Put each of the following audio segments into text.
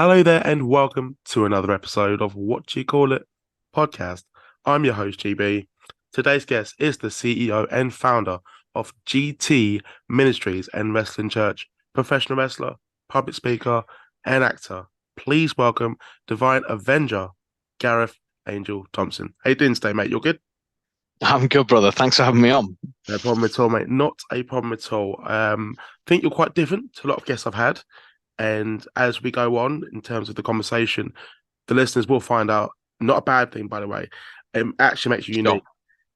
Hello there, and welcome to another episode of What Do You Call It podcast. I'm your host, GB. Today's guest is the CEO and founder of GT Ministries and Wrestling Church, professional wrestler, public speaker, and actor. Please welcome Divine Avenger, Gareth Angel Thompson. How you doing today, mate? You're good? I'm good, brother. Thanks for having me on. No problem at all, mate. Not a problem at all. I think you're quite different to a lot of guests I've had. And as we go on in terms of the conversation, the listeners will find out, not a bad thing, by the way. It actually makes you Sure. unique.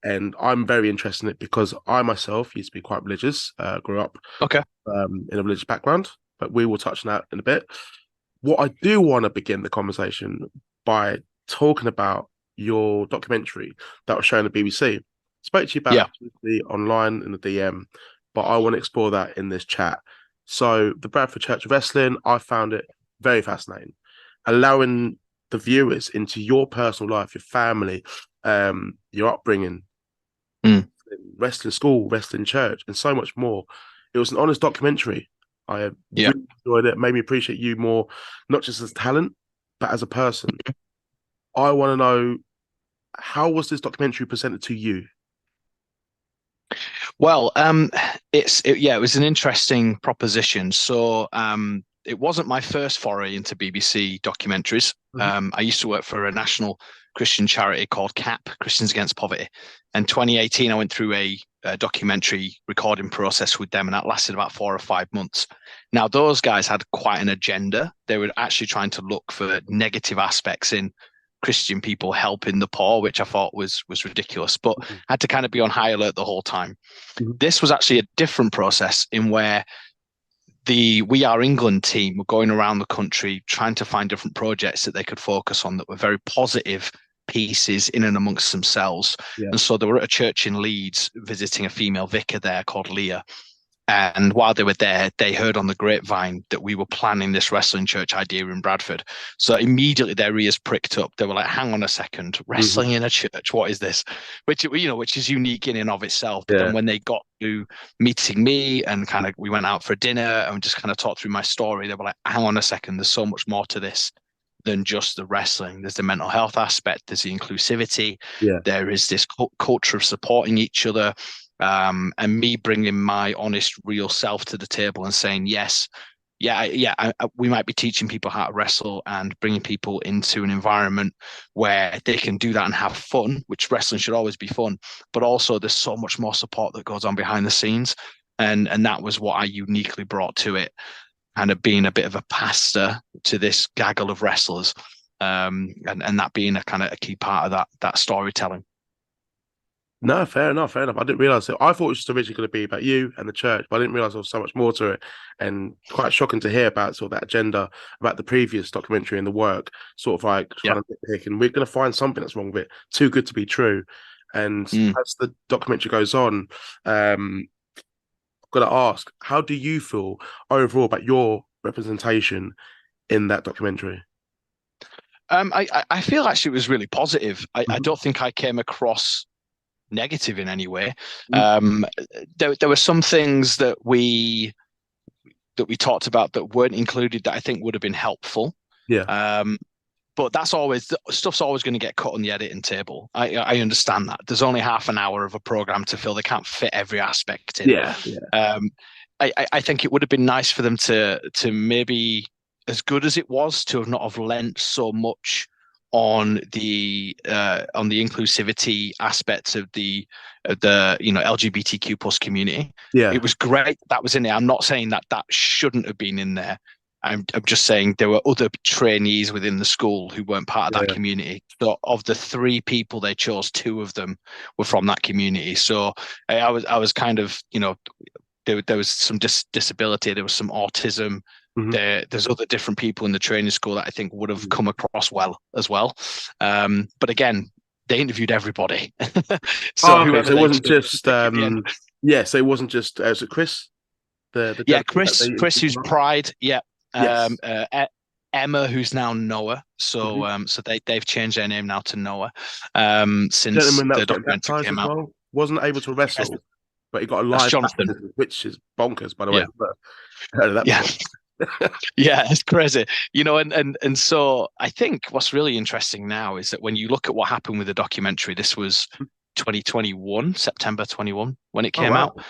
And I'm very interested in it because I myself used to be quite religious, grew up Okay. in a religious background, but we will touch on that in a bit. What I do want to begin the conversation by talking about your documentary that was shown on the BBC. Spoke to you about Yeah. it briefly online in the DM, but I want to explore that in this chat. So, the Bradford Church of Wrestling, I found it very fascinating, allowing the viewers into your personal life, your family, your upbringing, Mm. wrestling school, wrestling church, and so much more. It was an honest documentary. I Yeah. really enjoyed it. Made me appreciate you more, not just as talent, but as a person. I want to know, how was this documentary presented to you? Well, it was an interesting proposition. It wasn't my first foray into BBC documentaries. Mhm. I used to work for a national Christian charity called CAP, Christians Against Poverty. And 2018, I went through a documentary recording process with them, and that lasted about 4 or 5 months. Now, those guys had quite an agenda. They were actually trying to look for negative aspects in Christian people helping the poor, which I thought was ridiculous, but had to kind of be on high alert the whole time. Mhm. This was actually a different process in where the We Are England team were going around the country trying to find different projects that they could focus on that were very positive pieces in and amongst themselves. Yeah. And so they were at a church in Leeds visiting a female vicar there called Leah. And while they were there, they heard on the grapevine that we were planning this wrestling church idea in Bradford. So immediately their ears pricked up. They were like, "Hang on a second, Mhm. wrestling in a church? What is this?" Which is unique in and of itself. But then Yeah. when they got to meeting me and kind of we went out for dinner and just kind of talked through my story, they were like, "Hang on a second, there's so much more to this than just the wrestling. There's the mental health aspect, there's the inclusivity, Yeah. there is this culture of supporting each other, and me bringing my honest, real self to the table and saying, yes, we might be teaching people how to wrestle and bringing people into an environment where they can do that and have fun, which wrestling should always be fun, but also there's so much more support that goes on behind the scenes. And that was what I uniquely brought to it, kind of being a bit of a pastor to this gaggle of wrestlers, and that being a kind of a key part of that storytelling. No, fair enough, fair enough. I didn't realize it. I thought it was just originally going to be about you and the church, but I didn't realize there was so much more to it. And quite shocking to hear about sort of that agenda, about the previous documentary and the work, sort of like Yeah. trying to nitpick. And we're going to find something that's wrong with it. Too good to be true. And Mm. as the documentary goes on, I've got to ask, how do you feel overall about your representation in that documentary? I feel actually it was really positive. I Mhm. don't think I came across negative in any way. Mhm. Um, there were some things that we talked about that weren't included that I think would have been helpful. Yeah, Um, but that's always stuff's always going to get cut on the editing table. I understand that. There's only half an hour of a program to fill. They can't fit every aspect in. yeah, yeah, Um, I think it would have been nice for them to maybe, as good as it was, to have not have lent so much on the inclusivity aspects of the LGBTQ plus community. yeah, It was great that was in there. I'm not saying that that shouldn't have been in there. I'm just saying there were other trainees within the school who weren't part of that yeah. community. So of the three people they chose, two of them were from that community. So I was kind of, there was some disability, there was some autism. Mhm. There's other different people in the training school that I think would have come across well as well. But again, they interviewed everybody. So Oh, okay. So whoever it they wasn't chose just to pick at the end. yeah, so it wasn't just was it Chris, the Yeah, gentleman that they Chris, interviewed who's for? Pride. Yeah. Um, Yes. uh, E- Emma, who's now Noah. Mhm. So they've changed their name now to Noah, since Gentleman that the was getting documentary baptized came as out. well, wasn't able to Yes, wrestle, but he got a that's live Jonathan. baptism, which is bonkers, by the way. Yeah. I've never heard of that Yeah. before. Yeah, it's crazy. And so I think what's really interesting now is that when you look at what happened with the documentary, this was 2021, September 21 when it Oh came out. wow.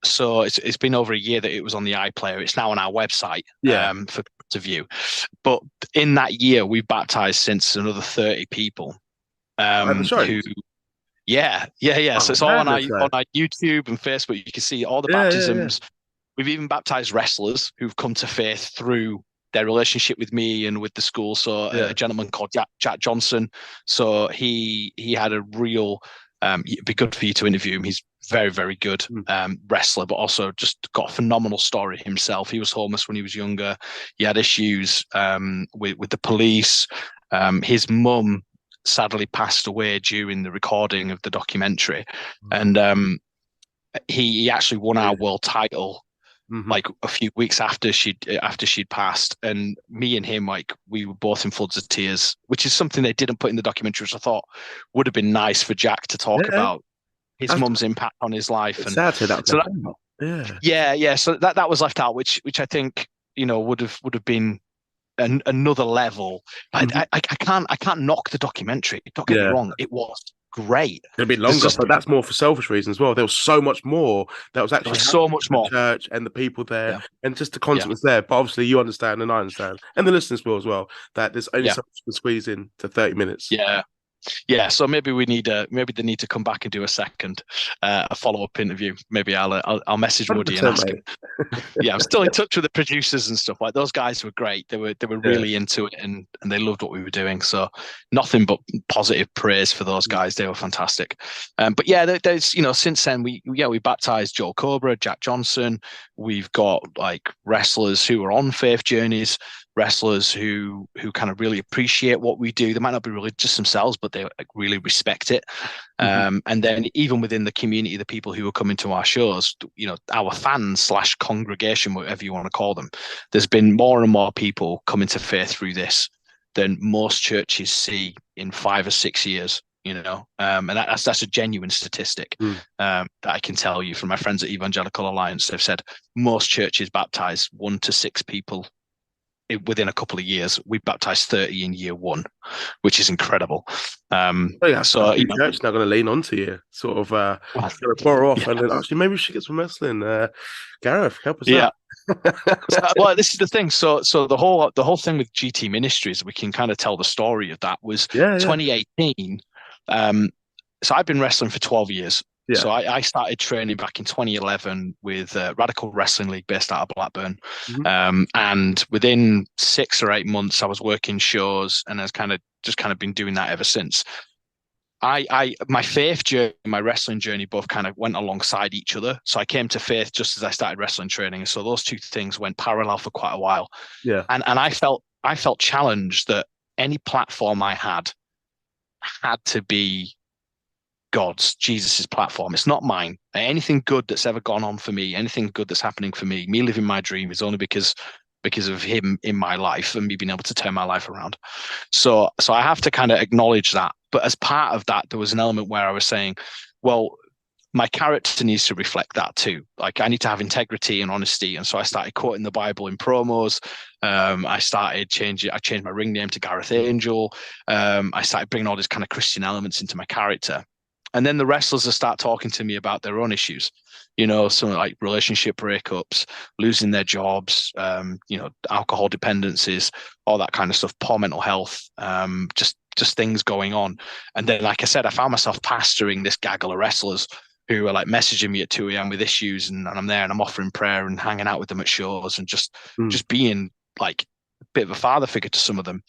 So it's been over a year that it was on the iPlayer. It's now on our website Yeah. for to view. But in that year, we've baptized since another 30 people At the who shows. yeah. So Oh it's all man, that's on nice. our YouTube and Facebook. You can see all the Yeah, yeah, yeah. baptisms. We've even baptized wrestlers who've come to faith through their relationship with me and with the school. So a Yeah. gentleman called Jack Johnson. So he had a real it'd be good for you to interview him. He's very, very good Mm. wrestler, but also just got a phenomenal story himself. He was homeless when he was younger. He had issues with the police. His mum sadly passed away during the recording of the documentary, Wow. and he actually won our Yeah. world title Hmm. like a few weeks after she'd passed, and me and him, like, we were both in floods of tears, which is something they didn't put in the documentary, which I thought would have been nice for Jack to talk Yeah. about his That's mum's impact on his life. it's And sad to that so left that, out. Yeah. yeah, so that was left out, which I think would have been another level. Hmm. I can't knock the documentary, don't get me Yeah. wrong, it was great. A bit there's longer, just but that's more for selfish reasons as well. There was so much more that was there actually was so happening much in the more. church and the people there, Yeah, and just the yeah, content was there. But obviously, you understand, and I understand, and the listeners will as well, that there's only yeah, so much to squeeze in to 30 minutes. yeah. Yeah, so maybe they need to come back and do a second a follow-up interview. Maybe I'll message Woody and 100%, ask him. mate. Yeah, I'm still in touch with the producers and stuff. Like, those guys were great. They were Yeah. really into it, and they loved what we were doing. So nothing but positive praise for those Mm. guys. They were fantastic. But yeah, there's since then we baptized Joe Cobra, Jack Johnson. We've got like wrestlers who are on faith journeys, wrestlers who kind of really appreciate what we do. They might not be religious themselves, but they like, really respect it. Mhm. And then even within the community, the people who are coming to our shows, our fans slash congregation, whatever you want to call them, there's been more and more people coming to faith through this than most churches see in 5 or 6 years. And that's a genuine statistic Mm. that I can tell you from my friends at Evangelical Alliance. They've said most churches baptize 1 to 6 people within a couple of years. We baptized 30 in year one, which is incredible. Oh, yeah, a So, few churches now going to lean onto you, sort of well, going to borrow off, yeah, and then actually maybe we should get some wrestling. Gareth, help us yeah. out. Well, this is the thing. So the whole thing with GT Ministries, we can kind of tell the story of that was Yeah, yeah, 2018. Um, so I've been wrestling for 12 years. yeah. So I started training back in 2011 with Radical Wrestling League based out of Blackburn. Hmm. And within 6 or 8 months, I was working shows, and I've kind of been doing that ever since. My faith journey, my wrestling journey, both kind of went alongside each other. So I came to faith just as I started wrestling training. So those two things went parallel for quite a while. Yeah. And I felt challenged that any platform I had to be God's, Jesus's platform. It's not mine. Anything good that's ever gone on for me, anything good that's happening for me living my dream is only because of him in my life and me being able to turn my life around. So I have to kind of acknowledge that. But as part of that, there was an element where I was saying, well, my character needs to reflect that too. Like, I need to have integrity and honesty. And so I started quoting the Bible in promos. I changed my ring name to Gareth Angel. I started bringing all these kind of Christian elements into my character. And then the wrestlers will start talking to me about their own issues, some like relationship breakups, losing their jobs, alcohol dependencies, all that kind of stuff, poor mental health, just things going on. And then, like I said, I found myself pastoring this gaggle of wrestlers who are like messaging me at 2 a.m. with issues, and I'm there and I'm offering prayer and hanging out with them at shows and just Mm. just being like a bit of a father figure to some of them.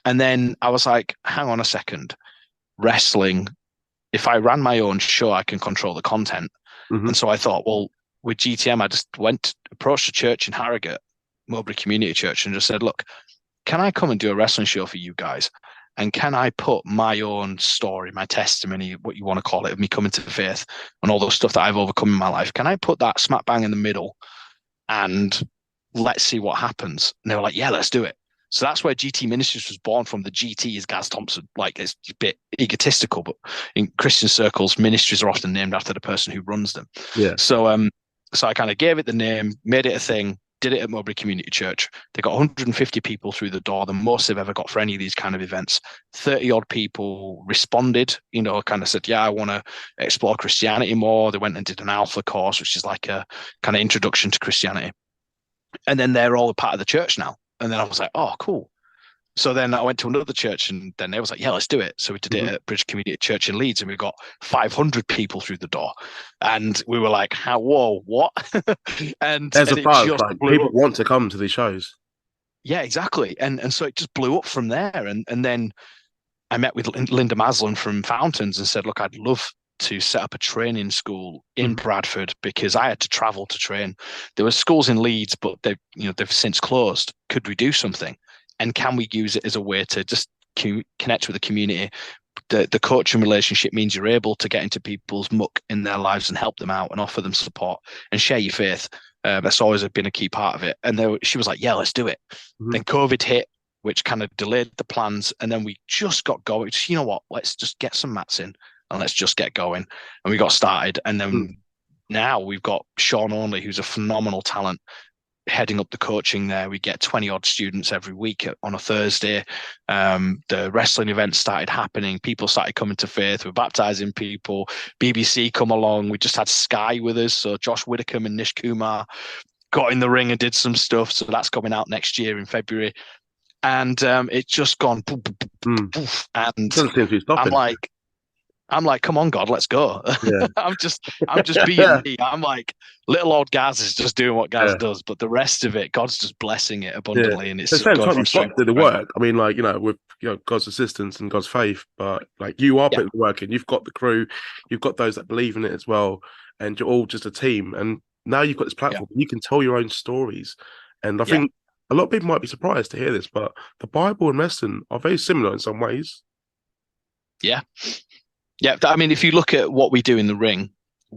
And then I was like, hang on a second, wrestling, if I ran my own show, I can control the content. Hmm. And so I thought, well, with GTM, I just approached a church in Harrogate, Mowbray Community Church, and just said, look, can I come and do a wrestling show for you guys? And can I put my own story, my testimony, what you want to call it, of me coming to faith and all the stuff that I've overcome in my life? Can I put that smack bang in the middle and let's see what happens? And they were like, yeah, let's do it. So that's where GT Ministries was born from. The GT is Gaz Thompson. Like, it's a bit egotistical, but in Christian circles, ministries are often named after the person who runs them. Yeah. So I kind of gave it the name, made it a thing, did it at Mowbray Community Church. They got 150 people through the door, the most they've ever got for any of these kind of events. 30 odd people responded, kind of said, yeah, I want to explore Christianity more. They went and did an alpha course, which is like a kind of introduction to Christianity. And then they're all a part of the church now. And then I was like, oh, cool. So then I went to another church, and then they was like, yeah, let's do it. So we did it at Bridge Community Church in Leeds, and we got 500 people through the door. And we were like, whoa, what? and There's and a buzz, like people want to come to these shows. Yeah, exactly. And so it just blew up from there. And then I met with Linda Maslin from Fountains and said, look, I'd love to set up a training school in Bradford, because I had to travel to train. There were schools in Leeds, but they've since closed. Could we do something? And can we use it as a way to just connect with the community? The coaching relationship means you're able to get into people's muck in their lives and help them out and offer them support and share your faith. That's always been a key part of it. And she was like, yeah, let's do it. Then COVID hit, which kind of delayed the plans. And then we just got going. Just, you know what? Let's just get some mats in and let's just get going. And we got started. And then now we've got Sean Onley, who's a phenomenal talent, heading up the coaching there. We get 20 odd students every week on a Thursday. The wrestling events started happening. People started coming to faith. We're baptizing people. BBC come along. We just had Sky with us. So Josh Widdicombe and Nish Kumar got in the ring and did some stuff. So that's coming out next year in February. And it's just gone poof, poof, poof, poof. And I'm like, come on, God, let's go. Yeah. I'm just being me. I'm like, little old Gaz is just doing what Gaz does, but the rest of it, God's just blessing it abundantly, and it's the same time you've got to do the work. I mean, like, with God's assistance and God's faith, but like you are putting the work in. You've got the crew, you've got those that believe in it as well, and you're all just a team. And now you've got this platform, you can tell your own stories. And I think a lot of people might be surprised to hear this, but the Bible and wrestling are very similar in some ways. Yeah. Yeah, I mean, if you look at what we do in the ring,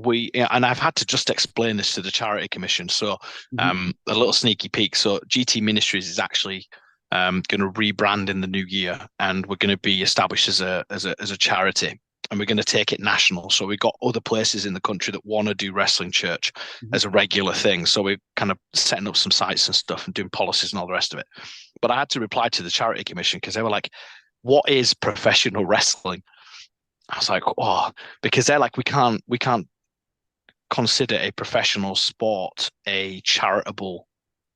and I've had to just explain this to the Charity Commission. So a little sneaky peek. So GT Ministries is actually going to rebrand in the new year, and we're going to be established as a charity, and we're going to take it national. So we've got other places in the country that want to do wrestling church as a regular thing. So we're kind of setting up some sites and stuff and doing policies and all the rest of it. But I had to reply to the Charity Commission because they were like, what is professional wrestling? I was like, oh, because they're like, we can't consider a professional sport a charitable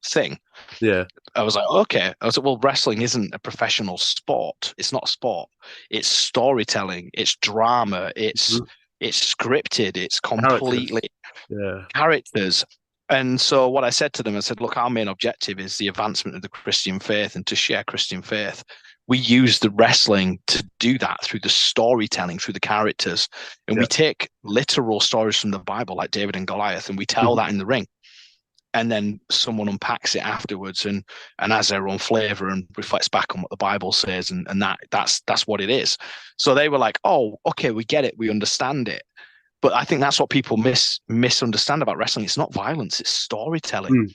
thing. Yeah. I was like, okay. I was like, well, wrestling isn't a professional sport. It's not a sport. It's storytelling. It's drama. It's scripted. It's completely characters. And so what I said to them, I said, look, our main objective is the advancement of the Christian faith and to share Christian faith. We use the wrestling to do that through the storytelling, through the characters. And we take literal stories from the Bible, like David and Goliath, and we tell that in the ring. And then someone unpacks it afterwards and has their own flavor and reflects back on what the Bible says. And that's what it is. So they were like, oh, okay, we get it. We understand it. But I think that's what people misunderstand about wrestling. It's not violence, it's storytelling.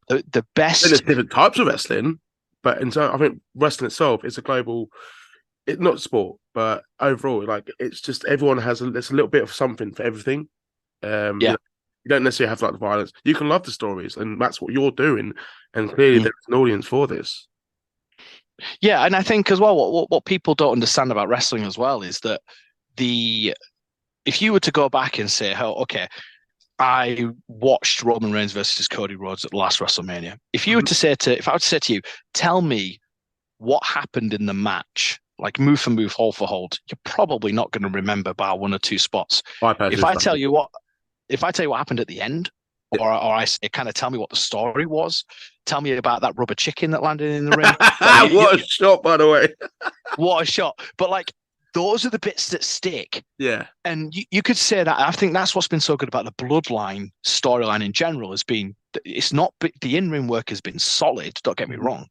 The best. There's different types of wrestling. But I think wrestling itself is a global, it's not sport, but overall, like it's just everyone there's a little bit of something for everything. You don't necessarily have like the violence. You can love the stories, and that's what you're doing. And clearly, there's an audience for this. Yeah, and I think as well, what people don't understand about wrestling as well is that if you were to go back and say, oh, okay, I watched Roman Reigns versus Cody Rhodes at the last WrestleMania. If I were to say to you, tell me what happened in the match, like move for move, hold for hold, you're probably not going to remember bar one or two spots. If I tell you what happened at the end, or I kind of tell me what the story was, tell me about that rubber chicken that landed in the ring. What a shot, by the way! What a shot! But like, those are the bits that stick. Yeah. And you could say that. I think that's what's been so good about the Bloodline storyline in general has been, it's not, the in-ring work has been solid, don't get me wrong,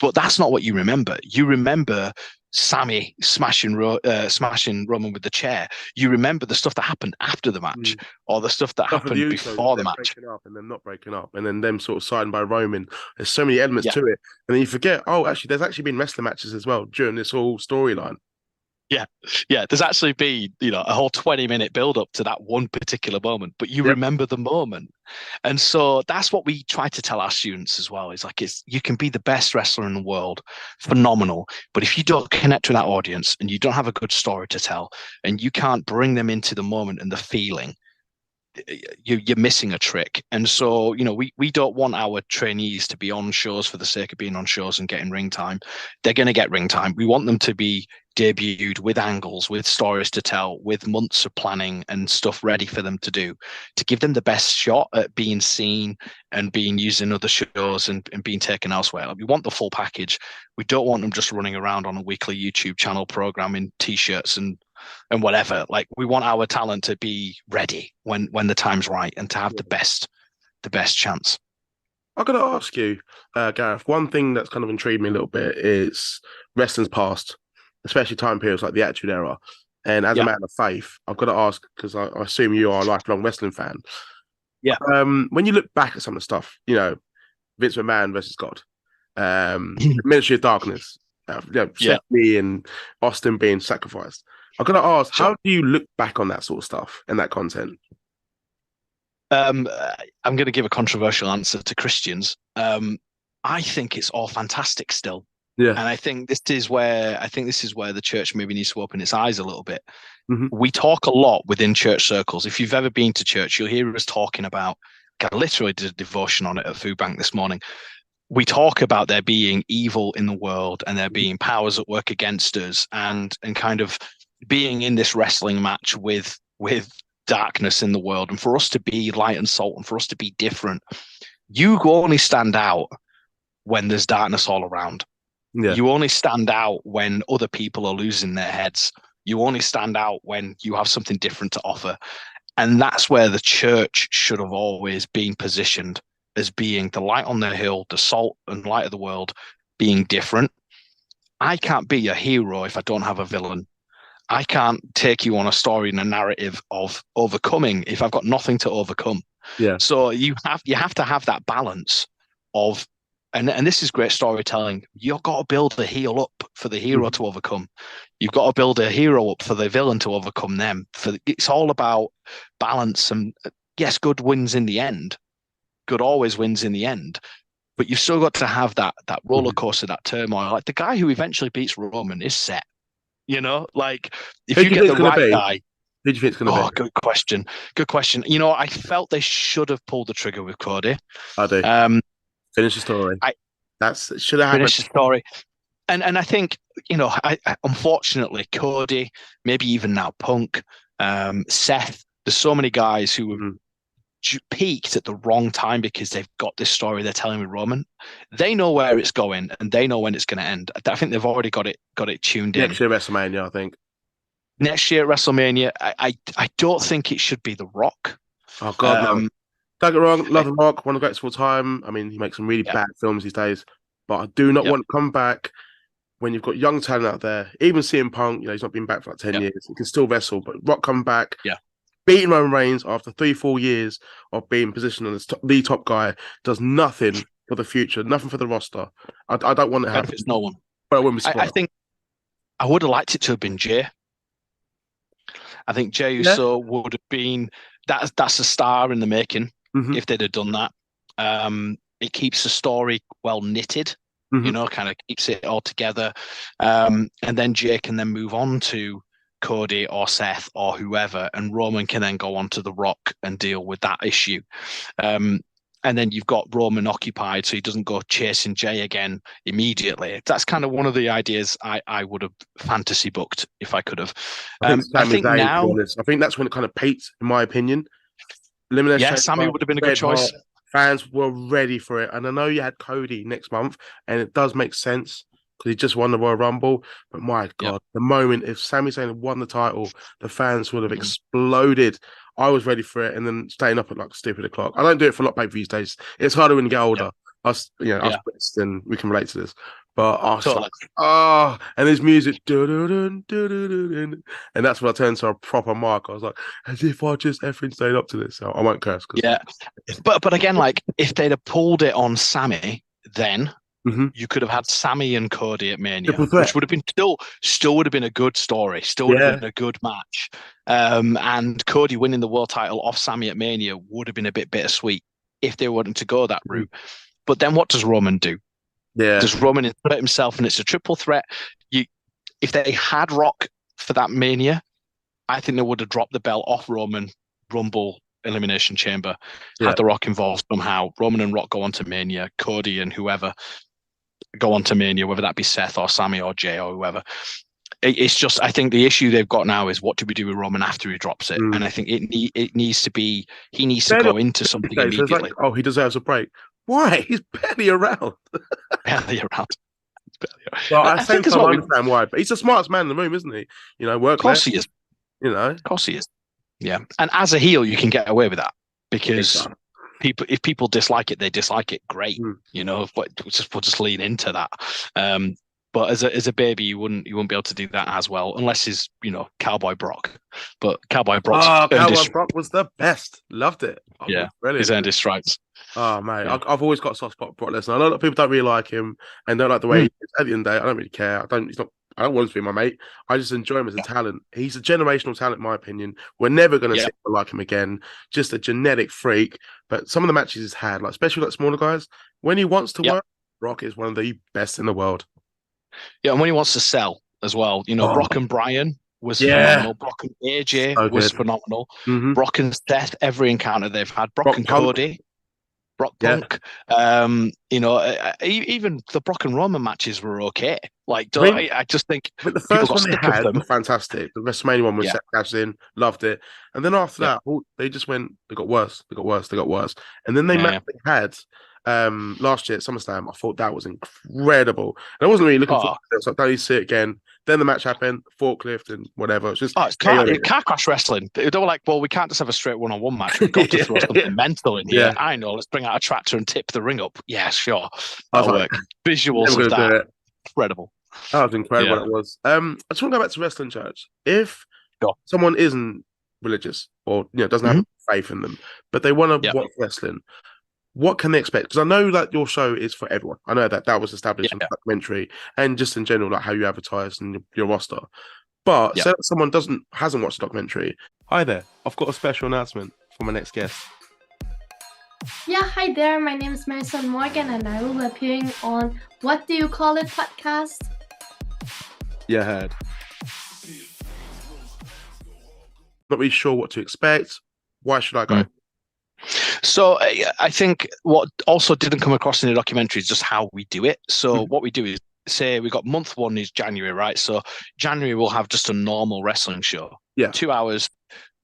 but that's not what you remember. You remember Sammy smashing Roman with the chair. You remember the stuff that happened after the match or the stuff that happened before the match. Breaking up and then not breaking up and then them sort of signed by Roman. There's so many elements to it. And then you forget, actually, there's actually been wrestling matches as well during this whole storyline. Yeah, yeah. There's actually been, a whole 20-minute build up to that one particular moment, but you Yep. remember the moment. And so that's what we try to tell our students as well. Is like you can be the best wrestler in the world, phenomenal. But if you don't connect with that audience and you don't have a good story to tell and you can't bring them into the moment and the feeling, you're missing a trick. And so, we don't want our trainees to be on shows for the sake of being on shows and getting ring time. They're going to get ring time. We want them to be debuted with angles, with stories to tell, with months of planning and stuff ready for them to do, to give them the best shot at being seen and being used in other shows and being taken elsewhere. Like, we want the full package. We don't want them just running around on a weekly YouTube channel programming t-shirts and whatever. Like, we want our talent to be ready when the time's right and to have the best chance. I'm going to ask you, Gareth, one thing that's kind of intrigued me a little bit is wrestling's past, especially time periods like the Attitude Era. And as a Yeah. man of faith, I've got to ask, because I assume you are a lifelong wrestling fan. Yeah. When you look back at some of the stuff, Vince McMahon versus God, Ministry of Darkness, Stephanie and Austin being sacrificed. I'm going to ask, how do you look back on that sort of stuff and that content? I'm going to give a controversial answer to Christians. I think it's all fantastic still. Yeah. And I think this is where the church maybe needs to open its eyes a little bit. Mm-hmm. We talk a lot within church circles. If you've ever been to church, you'll hear us talking about, I literally did a devotion on it at Food Bank this morning. We talk about there being evil in the world and there being powers at work against us and kind of being in this wrestling match with darkness in the world, and for us to be light and salt and for us to be different. You only stand out when there's darkness all around. Yeah. You only stand out when other people are losing their heads. You only stand out when you have something different to offer. And that's where the church should have always been positioned, as being the light on the hill, the salt and light of the world, being different. I can't be a hero if I don't have a villain. I can't take you on a story and a narrative of overcoming if I've got nothing to overcome. Yeah. So you have to have that balance of, and this is great storytelling. You've got to build a heel up for the hero to overcome. You've got to build a hero up for the villain to overcome them. It's all about balance. And yes, good wins in the end. Good always wins in the end. But you've still got to have that roller coaster, that turmoil. Like, the guy who eventually beats Roman is set. Like, if you get the right guy. Who do you think it's going to be? Good question. Good question. I felt they should have pulled the trigger with Cody. I do. Finish the story. That should have happened. Finish the story. And I think, I unfortunately, Cody, maybe even now Punk, Seth, there's so many guys who have peaked at the wrong time because they've got this story they're telling with Roman. They know where it's going and they know when it's going to end. I think they've already got it tuned in. Next year WrestleMania, I think. Next year at WrestleMania, I don't think it should be The Rock. Oh God, no. Don't get wrong, love The Rock, one of the greatest of all time. I mean, he makes some really bad films these days, but I do not want to come back when you've got young talent out there. Even CM Punk, he's not been back for like 10 years. He can still wrestle, but Rock come back. Yeah. Beating Roman Reigns after 3-4 years of being positioned as the top guy does nothing for the future, nothing for the roster. I don't want to have benefits no one. But I wouldn't be surprised. I think I would have liked it to have been Jay. I think Jey Uso would have been that's a star in the making if they'd have done that. It keeps the story well knitted, kind of keeps it all together. And then Jey can then move on to Cody or Seth or whoever, and Roman can then go on to The Rock and deal with that issue. And then you've got Roman occupied, so he doesn't go chasing Jey again immediately. That's kind of one of the ideas I would have fantasy booked if I could have. I think now, I think that's when it kind of peaked, in my opinion. Sammy would have been a good choice. Fans were ready for it, and I know you had Cody next month, and it does make sense because he just won the Royal Rumble. But my God, the moment if Sami Zayn had won the title, the fans would have exploded. I was ready for it, and then staying up at like stupid o'clock. I don't do it for a lot of pay these days. It's harder when you get older. Us Brits, then we can relate to this. But I was like, and there's music, and that's when I turned to a proper mark. I was like, as if I just effing stayed up to this. So I won't curse. But again, like, if they'd have pulled it on Sammy, then You could have had Sammy and Cody at Mania, Triple threat. which would have been still would have been a good story, still would have been a good match. And Cody winning the world title off Sammy at Mania would have been a bit bittersweet if they wanted to go that route. But then what does Roman do? Yeah. Does Roman insert himself and it's a triple threat? If they had Rock for that Mania, I think they would have dropped the belt off Roman, Rumble, Elimination Chamber, had The Rock involved somehow. Roman and Rock go on to Mania, Cody and whoever go on to Mania, whether that be Seth or Sammy or Jay or whoever. It's just, I think the issue they've got now is what do we do with Roman after he drops it? And I think it needs to be, he needs to go into something immediately. So it's like, he deserves a break. Why? He's barely around. Barely around. Well, I think I understand why, but he's the smartest man in the room, isn't he? Work. Of course he is. Of course he is. Yeah, and as a heel, you can get away with that because if people dislike it, they dislike it. Great, but we'll just lean into that. But as a baby, you wouldn't be able to do that as well, unless he's Cowboy Brock. But Cowboy Brock, Brock was the best. Loved it. He's earned his stripes. Oh mate, I've always got a soft spot for Brock Lesnar. A lot of people don't really like him and don't like the way he is. At the end of the day, I don't really care. I don't want him to be my mate. I just enjoy him as a talent. He's a generational talent, in my opinion. We're never going to like him again. Just a genetic freak. But some of the matches he's had, especially like smaller guys, when he wants to work, Brock is one of the best in the world. Yeah, and when he wants to sell as well, Brock and Brian was phenomenal. Brock and AJ was phenomenal. Brock and Seth, every encounter they've had. Brock and Cody. Brock Punk, even the Brock and Roman matches were okay. I just think the first one they had were fantastic. The WrestleMania one was Seth cashed in, loved it, and then after that, they just went. They got worse. And then they had last year at SummerSlam. I thought that was incredible, and I wasn't really looking for it. I was like, don't need to see it again. Then the match happened, forklift and whatever. It's just it's car crash wrestling. They were like, well, we can't just have a straight one-on-one match. We've got to throw something mental in here. I know. Let's bring out a tractor and tip the ring up. Yeah, sure. That'll work. Visuals of that, incredible. That was incredible. It was. I just want to go back to wrestling church. If someone isn't religious or doesn't have faith in them, but they want to watch wrestling, what can they expect? Because I know that your show is for everyone. I know that was established in the documentary and just in general, like how you advertise and your roster. But say that someone hasn't watched the documentary. Hi there. I've got a special announcement for my next guest. Yeah, hi there. My name is Marisol Morgan and I will be appearing on What Do You Call It podcast. Yeah, I heard. Not really sure what to expect. Why should I go? So I think what also didn't come across in the documentary is just how we do it. So what we do is say we got month one is January, right? So January we'll have just a normal wrestling show. 2 hours,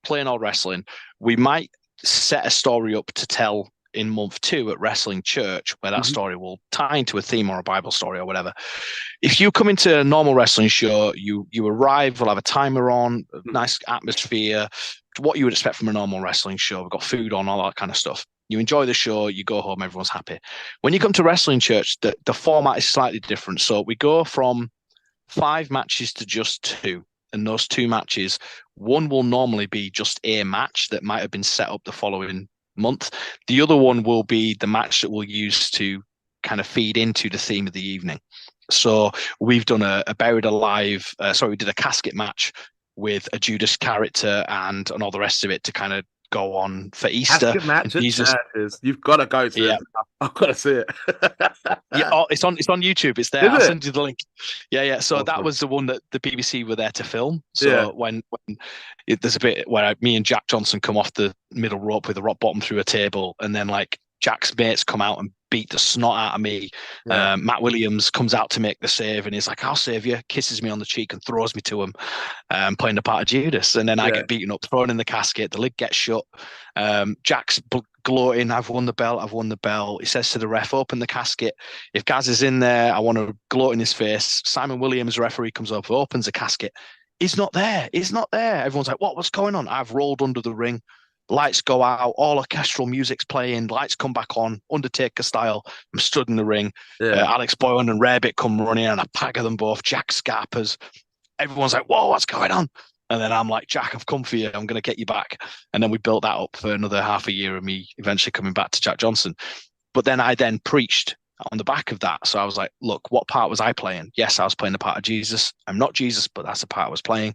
plain old wrestling. We might set a story up to tell in month two at Wrestling Church, where that story will tie into a theme or a Bible story or whatever. If you come into a normal wrestling show, you arrive, we'll have a timer on, nice atmosphere, what you would expect from a normal wrestling show. We've got food on, all that kind of stuff. You enjoy the show, you go home, everyone's happy. When you come to Wrestling Church, the format is slightly different. So we go from 5 matches to just 2. And those 2 matches, one will normally be just a match that might have been set up the following month. The other one will be the match that we'll use to kind of feed into the theme of the evening. So we've done a Buried Alive, we did a casket match with a Judas character and all the rest of it to kind of go on for Easter. You've got to go to it. I've got to see it. It's on YouTube. It's there. I'll send you the link. Yeah. So that was the one that the BBC were there to film. So when there's a bit where me and Jack Johnson come off the middle rope with a rock bottom through a table, and then like Jack's mates come out and beat the snot out of me. Matt Williams comes out to make the save and he's like, I'll save you, kisses me on the cheek and throws me to him, playing the part of Judas. And then I get beaten up, thrown in the casket, the lid gets shut. Jack's gloating, I've won the belt. He says to the ref, open the casket. If Gaz is in there, I want to gloat in his face. Simon Williams, referee, comes up, opens the casket. He's not there. Everyone's like, what's going on? I've rolled under the ring. Lights go out, all orchestral music's playing, lights come back on, Undertaker style. I'm stood in the ring. Alex Boylan and Rarebit come running and I pagger them both. Jack scarpers. Everyone's like, whoa, what's going on? And then I'm like, Jack, I've come for you. I'm going to get you back. And then we built that up for another half a year of me eventually coming back to Jack Johnson. But then I preached on the back of that. So I was like, look, what part was I playing? Yes, I was playing the part of Jesus. I'm not Jesus, but that's the part I was playing.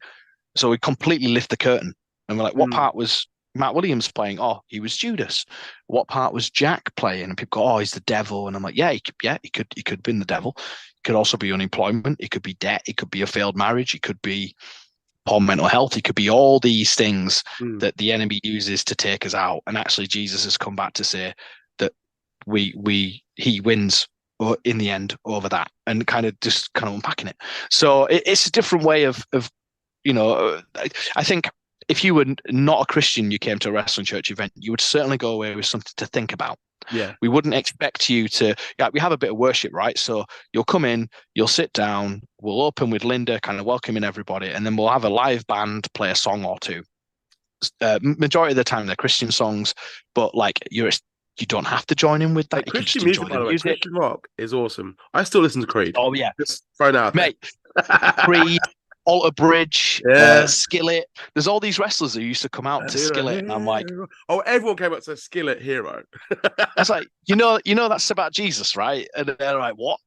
So we completely lift the curtain and we're like, what part was Matt Williams playing? Oh, he was Judas. What part was Jack playing? And people go, oh, he's the devil. And I'm like, he could have been the devil. It could also be unemployment. It could be debt. It could be a failed marriage. It could be poor mental health. It could be all these things that the enemy uses to take us out. And actually, Jesus has come back to say that he wins in the end over that, and kind of unpacking it. So it's a different way of I think if you were not a Christian, you came to a wrestling church event, you would certainly go away with something to think about. Yeah. We wouldn't expect you to, we have a bit of worship, right? So you'll come in, you'll sit down, we'll open with Linda, kind of welcoming everybody, and then we'll have a live band play a song or two. Majority of the time they're Christian songs, but like you don't have to join in with that. You Christian can just music, enjoy by the the way, music. Christian rock is awesome. I still listen to Creed. Oh yeah, just thrown out, mate. Creed, Alter Bridge, Skillet. There's all these wrestlers who used to come out to Skillet, and I'm like, oh, everyone came up to Skillet Hero. I was like, you know, that's about Jesus, right? And they're like, what?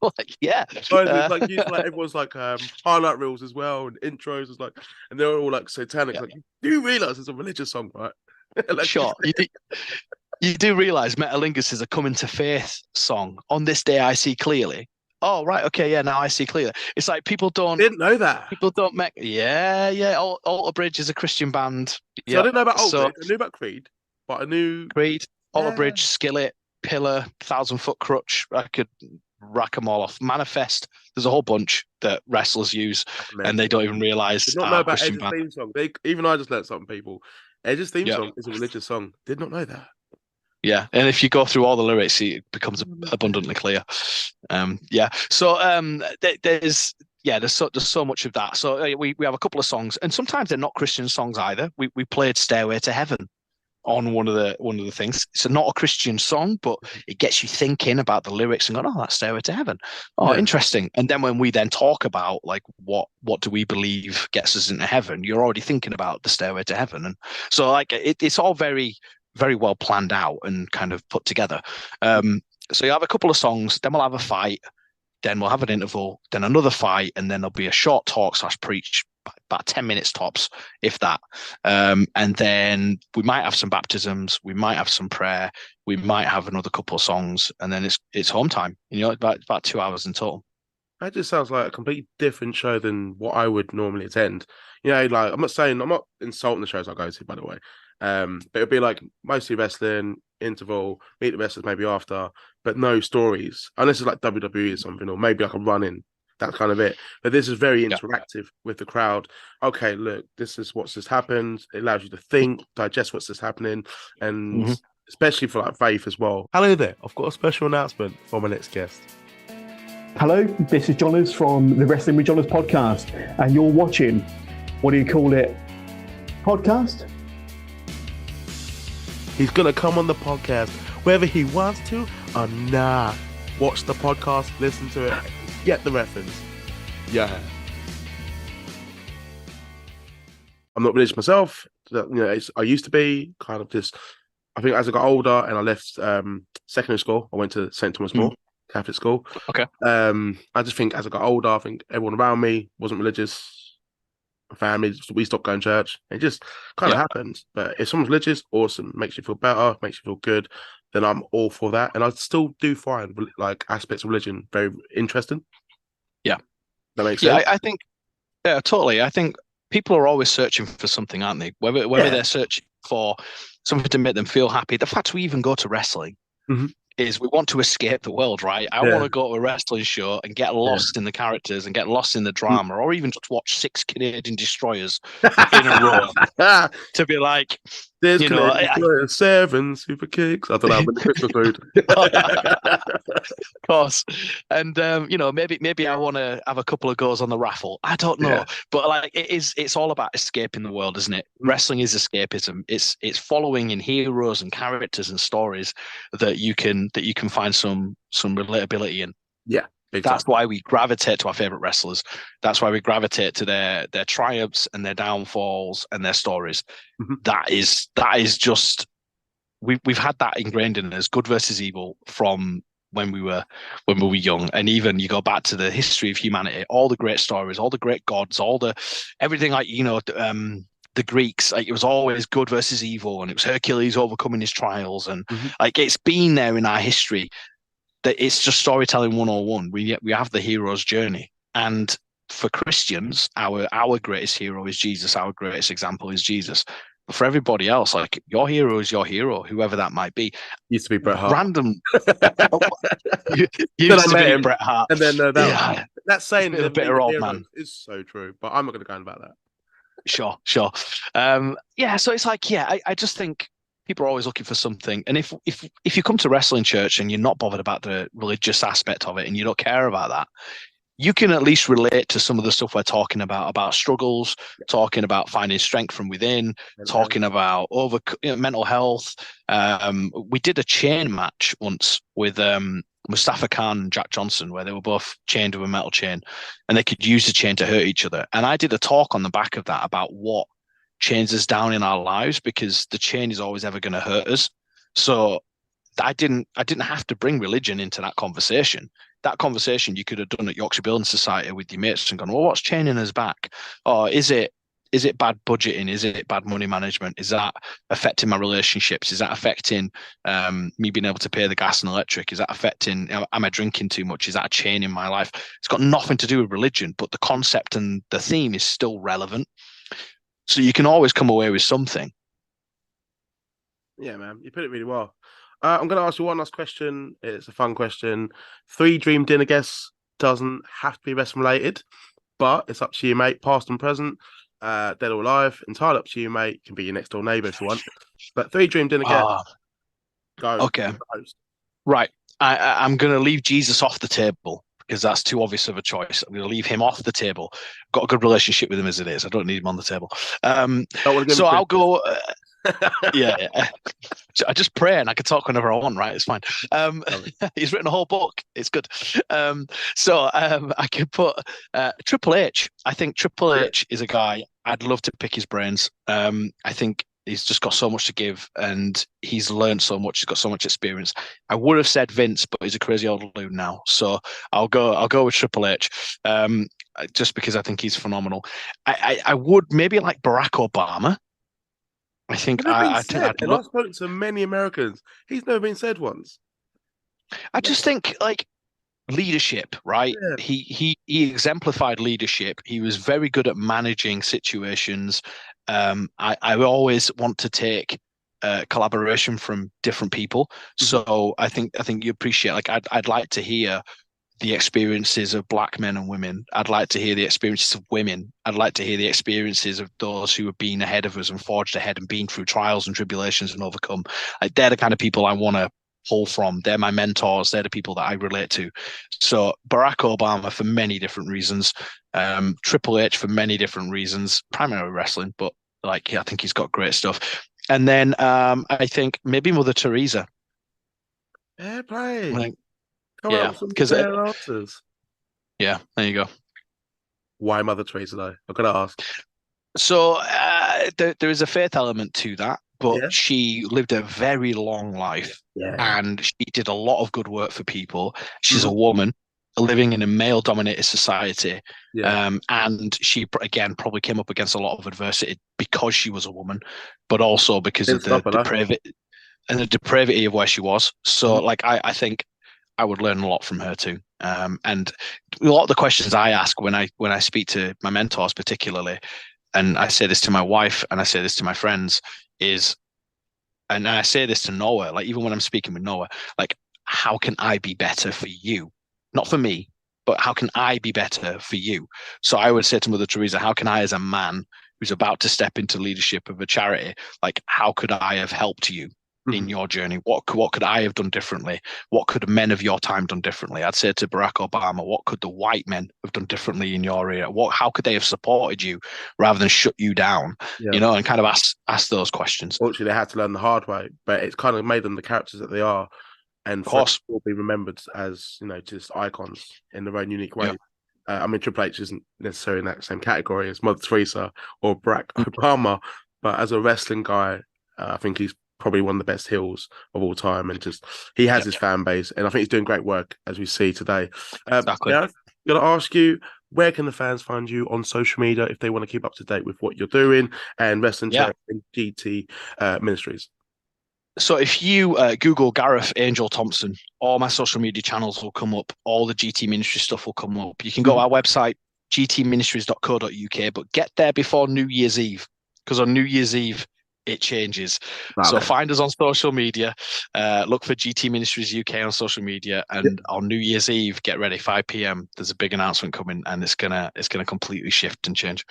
Like, yeah. Everyone's like highlight reels as well and intros is like, and they're all like satanic. Yeah. Like, do you realize it's a religious song, right? Like, sure. You do realize Metalingus is a coming to faith song. On this day, I see clearly. Oh, right. Okay. Yeah. Now I see clearly. It's like didn't know that. People don't make. Yeah. Alter Bridge is a Christian band. So I didn't know about Alter Bridge. I knew about Creed, but I knew Creed, Alter Bridge, Skillet, Pillar, 1,000-Foot Crutch. I could rack them all off. Manifest. There's a whole bunch that wrestlers use, and they don't even realize. Did not know about Edge's theme song. Even I just learned something. People, Edge's theme song is a religious song. Did not know that. Yeah, and if you go through all the lyrics, it becomes abundantly clear. So there's so much of that. So we have a couple of songs, and sometimes they're not Christian songs either. We played "Stairway to Heaven" on one of the things. It's not a Christian song, but it gets you thinking about the lyrics and going, oh, that's "Stairway to Heaven." Oh, yeah. Interesting. And then when we then talk about like what do we believe gets us into heaven, you're already thinking about the "Stairway to Heaven," and so like it's all very, very well planned out and kind of put together. So you have a couple of songs, then we'll have a fight, then we'll have an interval, then another fight, and then there'll be a short talk / preach, about 10 minutes tops, if that. And then we might have some baptisms, we might have some prayer, we might have another couple of songs, and then it's home time. About 2 hours in total. That just sounds like a completely different show than what I would normally attend. Like I'm not insulting the shows I go to, by the way. But it'd be like mostly wrestling, interval, meet the wrestlers maybe after, but no stories. Unless it's like WWE or something, or maybe like a run-in. That's kind of it. But this is very interactive with the crowd. Okay, look, this is what's just happened. It allows you to think, digest what's just happening, and especially for like faith as well. Hello there. I've got a special announcement for my next guest. Hello, this is Johners from the Wrestling with Johners podcast, and you're watching, what do you call it, podcast? He's going to come on the podcast whether he wants to or not. Watch the podcast, listen to it, get the reference. Yeah. I'm not religious myself. I used to be kind of just, I think as I got older and I left secondary school, I went to St. Thomas More, Catholic school. Okay. I just think as I got older, I think everyone around me wasn't religious. Family, we stopped going to church. It just kind of happened. But if someone's religious, awesome, makes you feel better, makes you feel good, then I'm all for that. And I still do find like aspects of religion very interesting. Yeah, that makes sense. I think, totally. I think people are always searching for something, aren't they? Whether they're searching for something to make them feel happy. The fact we even go to wrestling is we want to escape the world, right? I want to go to a wrestling show and get lost in the characters and get lost in the drama, or even just watch 6 Canadian destroyers in a row to be like, there's 7 super kicks. I don't know, with the Christmas food. Of course. And maybe I want to have a couple of goes on the raffle. I don't know. But like it's all about escaping the world, isn't it? Wrestling is escapism. It's following in heroes and characters and stories that you can find some relatability in. Yeah. That's why we gravitate to our favorite wrestlers. That's why we gravitate to their triumphs and their downfalls and their stories. That is just we've had that ingrained in us, good versus evil, from when we were young. And even you go back to the history of humanity, all the great stories, all the great gods, everything, like, the Greeks, like, it was always good versus evil, and it was Hercules overcoming his trials, and like, it's been there in our history. That it's just storytelling 101. We have the hero's journey, and for Christians, our greatest hero is Jesus. Our greatest example is Jesus. But for everybody else, like, your hero is your hero, whoever that might be. Used to be Bret Hart. Random. Used to be Bret Hart. And then that saying, the bitter old man, is so true. But I'm not going to go on about that. Sure. So it's like, I just think people are always looking for something. And if you come to wrestling church and you're not bothered about the religious aspect of it, and you don't care about that, you can at least relate to some of the stuff we're talking about struggles, talking about finding strength from within, talking about mental health. We did a chain match once with Mustafa Khan and Jack Johnson, where they were both chained with a metal chain, and they could use the chain to hurt each other. And I did a talk on the back of that about what chains us down in our lives, because the chain is always ever going to hurt us. So I didn't have to bring religion into that conversation. That conversation you could have done at Yorkshire Building Society with your mates and gone, well, what's chaining us back? Or is it bad budgeting? Is it bad money management? Is that affecting my relationships? Is that affecting me being able to pay the gas and electric? Is that affecting, am I drinking too much? Is that a chain in my life? It's got nothing to do with religion, but the concept and the theme is still relevant. So you can always come away with something. Yeah, man, you put it really well. I'm going to ask you one last question. It's a fun question. 3 dream dinner guests doesn't have to be wrestling related, but it's up to you, mate. Past and present, dead or alive, entirely up to you, mate. Can be your next door neighbour if you want. But 3 dream dinner guests. Go. Okay. Right. I'm going to leave Jesus off the table, because that's too obvious of a choice. I'm going to leave him off the table. Got a good relationship with him as it is. I don't need him on the table. So I'll go. Yeah. I just pray and I can talk whenever I want, right? It's fine. He's written a whole book. It's good. So I could put Triple H. I think Triple H is a guy I'd love to pick his brains. I think he's just got so much to give, and he's learned so much. He's got so much experience. I would have said Vince, but he's a crazy old loon now. So I'll go with Triple H, just because I think he's phenomenal. I would maybe like Barack Obama. I think I've spoken to many Americans. He's never been said once. I just think, like, leadership, right? Yeah. He exemplified leadership. He was very good at managing situations. I always want to take collaboration from different people. So I think you appreciate, like, I'd like to hear the experiences of Black men and women. I'd like to hear the experiences of women. I'd like to hear the experiences of those who have been ahead of us and forged ahead and been through trials and tribulations and overcome. Like, they're the kind of people I want to pull from. They're my mentors. They're the people that I relate to. So Barack Obama for many different reasons. Triple H for many different reasons, primarily wrestling, but like, yeah, I think he's got great stuff. And then I think maybe Mother Teresa. Fair play. Like, because answers. Yeah, there you go. Why Mother Teresa, though? I've got to ask. So there is a faith element to that, but she lived a very long life, and she did a lot of good work for people. She's a woman living in a male-dominated society, and she, again, probably came up against a lot of adversity because she was a woman, but also because of the depravity of where she was. So, like, I think I would learn a lot from her too. And a lot of the questions I ask when I speak to my mentors, particularly, and I say this to my wife and I say this to my friends, and I say this to Noah, like, even when I'm speaking with Noah, like, how can I be better for you? Not for me, but how can I be better for you? So I would say to Mother Teresa, how can I, as a man who's about to step into leadership of a charity, like, how could I have helped you in your journey? What could I have done differently? What could men of your time done differently? I'd say to Barack Obama, what could the white men have done differently in your area? How could they have supported you rather than shut you down? And kind of ask those questions. Fortunately, they had to learn the hard way, but it's kind of made them the characters that they are, and of course will be remembered as, just icons in their own unique way. I mean, Triple H isn't necessarily in that same category as Mother Teresa or Barack Obama, but as a wrestling guy, I think he's probably one of the best heels of all time, and just he has his fan base, and I think he's doing great work as we see today. Exactly. Gareth, I'm gonna ask you, where can the fans find you on social media if they want to keep up to date with what you're doing and Wrestling Church and GT Ministries? So if you Google Gareth Angel Thompson, all my social media channels will come up. All the GT Ministry stuff will come up. You can go to our website, gtministries.co.uk, but get there before New Year's Eve, because on New Year's Eve, it changes. So find us on social media, look for GT Ministries UK on social media, and on New Year's Eve, get ready, 5 p.m. There's a big announcement coming, and it's gonna completely shift and change.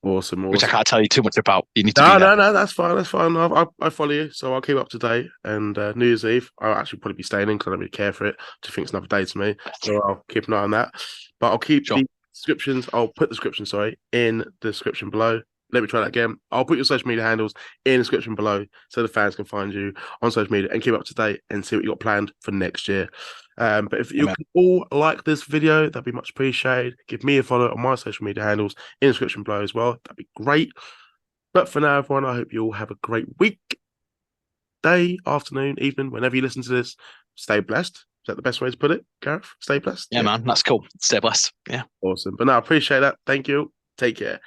Awesome. Which I can't tell you too much about. You need to No, be there. no, that's fine. That's fine. I follow you, so I'll keep up to date. And New Year's Eve, I'll actually probably be staying in because I don't really care for it. I think it's another day to me, so I'll keep an eye on that. But I'll keep the descriptions. I'll put the description, in the description below. Let me try that again. I'll put your social media handles in the description below so the fans can find you on social media and keep up to date and see what you got planned for next year. But if you can all like this video, that'd be much appreciated. Give me a follow on my social media handles in the description below as well. That'd be great. But for now, everyone, I hope you all have a great week, day, afternoon, evening, whenever you listen to this. Stay blessed. Is that the best way to put it, Gareth? Stay blessed? Yeah, man. That's cool. Stay blessed. Yeah. Awesome. But no, I appreciate that. Thank you. Take care.